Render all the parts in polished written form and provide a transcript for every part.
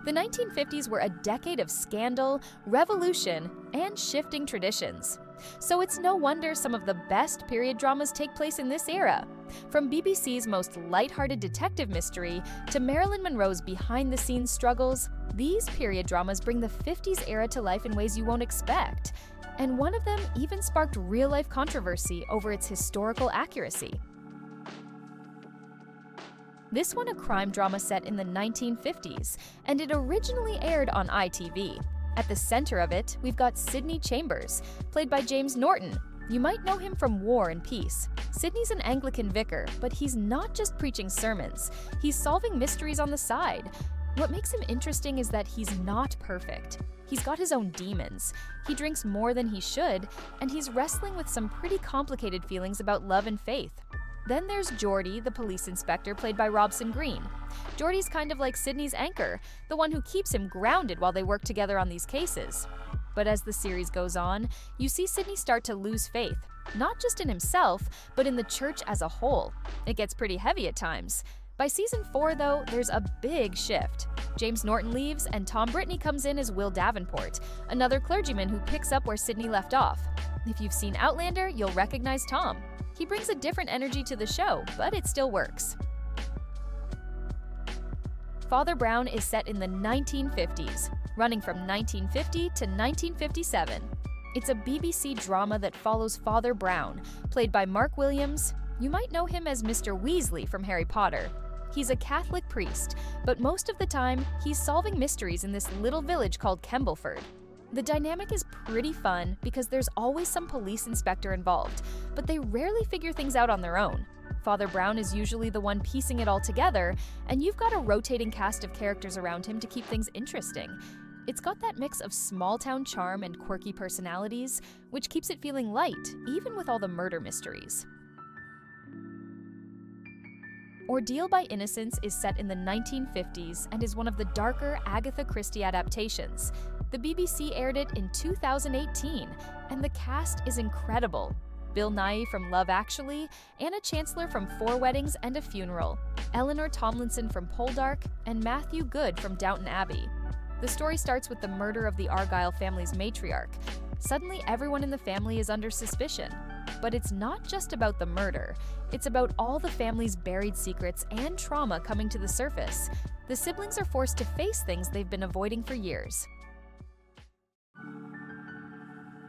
The 1950s were a decade of scandal, revolution, and shifting traditions. So it's no wonder some of the best period dramas take place in this era. From BBC's most lighthearted detective mystery to Marilyn Monroe's behind-the-scenes struggles, these period dramas bring the 50s era to life in ways you won't expect. And one of them even sparked real-life controversy over its historical accuracy. This one a crime drama set in the 1950s, and it originally aired on ITV. At the center of it, we've got Sidney Chambers, played by James Norton. You might know him from War and Peace. Sidney's an Anglican vicar, but he's not just preaching sermons. He's solving mysteries on the side. What makes him interesting is that he's not perfect. He's got his own demons. He drinks more than he should, and he's wrestling with some pretty complicated feelings about love and faith. Then there's Geordie, the police inspector, played by Robson Green. Geordie's kind of like Sidney's anchor, the one who keeps him grounded while they work together on these cases. But as the series goes on, you see Sidney start to lose faith, not just in himself, but in the church as a whole. It gets pretty heavy at times. By season 4, though, there's a big shift. James Norton leaves, and Tom Brittney comes in as Will Davenport, another clergyman who picks up where Sidney left off. If you've seen Outlander, you'll recognize Tom. He brings a different energy to the show, but it still works. Father Brown is set in the 1950s, running from 1950 to 1957. It's a BBC drama that follows Father Brown, played by Mark Williams. You might know him as Mr. Weasley from Harry Potter. He's a Catholic priest, but most of the time, he's solving mysteries in this little village called Kembleford. The dynamic is pretty fun because there's always some police inspector involved, but they rarely figure things out on their own. Father Brown is usually the one piecing it all together, and you've got a rotating cast of characters around him to keep things interesting. It's got that mix of small-town charm and quirky personalities, which keeps it feeling light, even with all the murder mysteries. Ordeal by Innocence is set in the 1950s and is one of the darker Agatha Christie adaptations. The BBC aired it in 2018, and the cast is incredible. Bill Nighy from Love Actually, Anna Chancellor from 4 Weddings and a Funeral, Eleanor Tomlinson from Poldark, and Matthew Good from Downton Abbey. The story starts with the murder of the Argyle family's matriarch. Suddenly, everyone in the family is under suspicion. But it's not just about the murder. It's about all the family's buried secrets and trauma coming to the surface. The siblings are forced to face things they've been avoiding for years.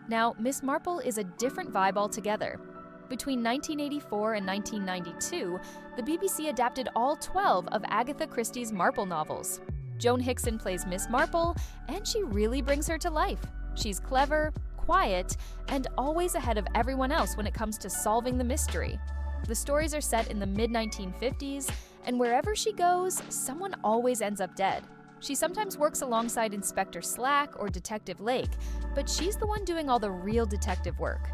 Now, Miss Marple is a different vibe altogether. Between 1984 and 1992, the BBC adapted all 12 of Agatha Christie's Marple novels. Joan Hickson plays Miss Marple, and she really brings her to life. She's clever, quiet, and always ahead of everyone else when it comes to solving the mystery. The stories are set in the mid-1950s, and wherever she goes, someone always ends up dead. She sometimes works alongside Inspector Slack or Detective Lake, but she's the one doing all the real detective work.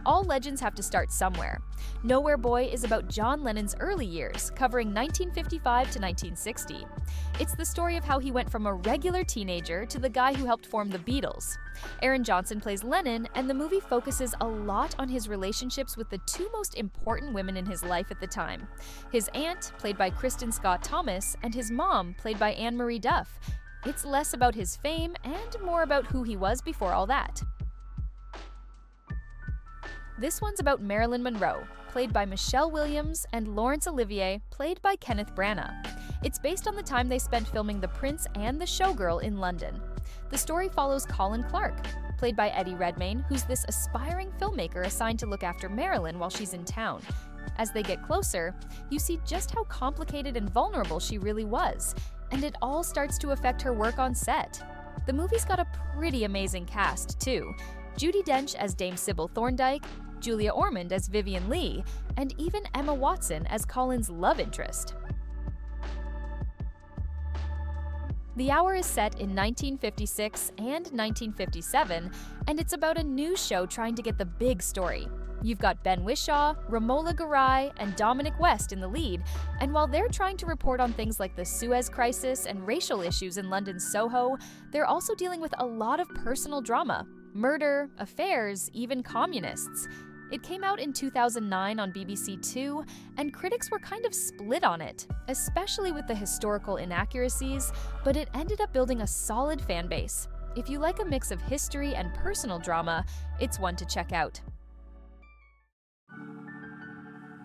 All legends have to start somewhere. Nowhere Boy is about John Lennon's early years, covering 1955 to 1960. It's the story of how he went from a regular teenager to the guy who helped form the Beatles. Aaron Johnson plays Lennon, and the movie focuses a lot on his relationships with the 2 most important women in his life at the time. His aunt, played by Kristen Scott Thomas, and his mom, played by Anne-Marie Duff. It's less about his fame and more about who he was before all that. This one's about Marilyn Monroe, played by Michelle Williams, and Laurence Olivier, played by Kenneth Branagh. It's based on the time they spent filming The Prince and the Showgirl in London. The story follows Colin Clark, played by Eddie Redmayne, who's this aspiring filmmaker assigned to look after Marilyn while she's in town. As they get closer, you see just how complicated and vulnerable she really was, and it all starts to affect her work on set. The movie's got a pretty amazing cast, too. Judi Dench as Dame Sybil Thorndike, Julia Ormond as Vivian Lee, and even Emma Watson as Colin's love interest. The Hour is set in 1956 and 1957, and it's about a news show trying to get the big story. You've got Ben Whishaw, Romola Garai, and Dominic West in the lead, and while they're trying to report on things like the Suez Crisis and racial issues in London's Soho, they're also dealing with a lot of personal drama, murder, affairs, even communists. It came out in 2009 on BBC Two, and critics were kind of split on it, especially with the historical inaccuracies, but it ended up building a solid fan base. If you like a mix of history and personal drama, it's one to check out.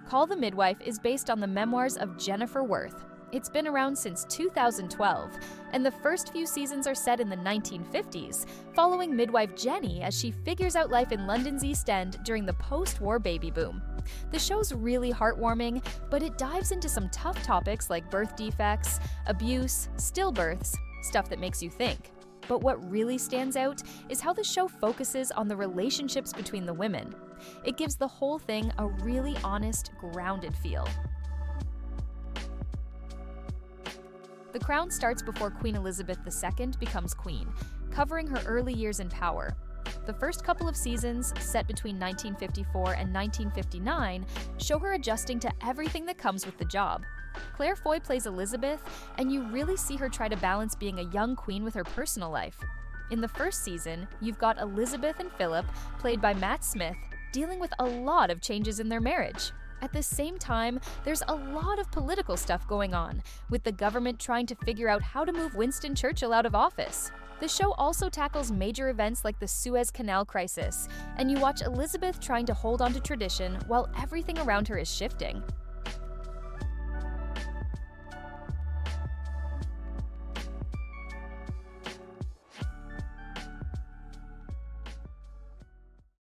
Call the Midwife is based on the memoirs of Jennifer Worth. It's been around since 2012, and the first few seasons are set in the 1950s, following midwife Jenny as she figures out life in London's East End during the post-war baby boom. The show's really heartwarming, but it dives into some tough topics like birth defects, abuse, stillbirths, stuff that makes you think. But what really stands out is how the show focuses on the relationships between the women. It gives the whole thing a really honest, grounded feel. The Crown starts before Queen Elizabeth II becomes queen, covering her early years in power. The first couple of seasons, set between 1954 and 1959, show her adjusting to everything that comes with the job. Claire Foy plays Elizabeth, and you really see her try to balance being a young queen with her personal life. In the first season, you've got Elizabeth and Philip, played by Matt Smith, dealing with a lot of changes in their marriage. At the same time, there's a lot of political stuff going on, with the government trying to figure out how to move Winston Churchill out of office. The show also tackles major events like the Suez Canal crisis, and you watch Elizabeth trying to hold on to tradition while everything around her is shifting.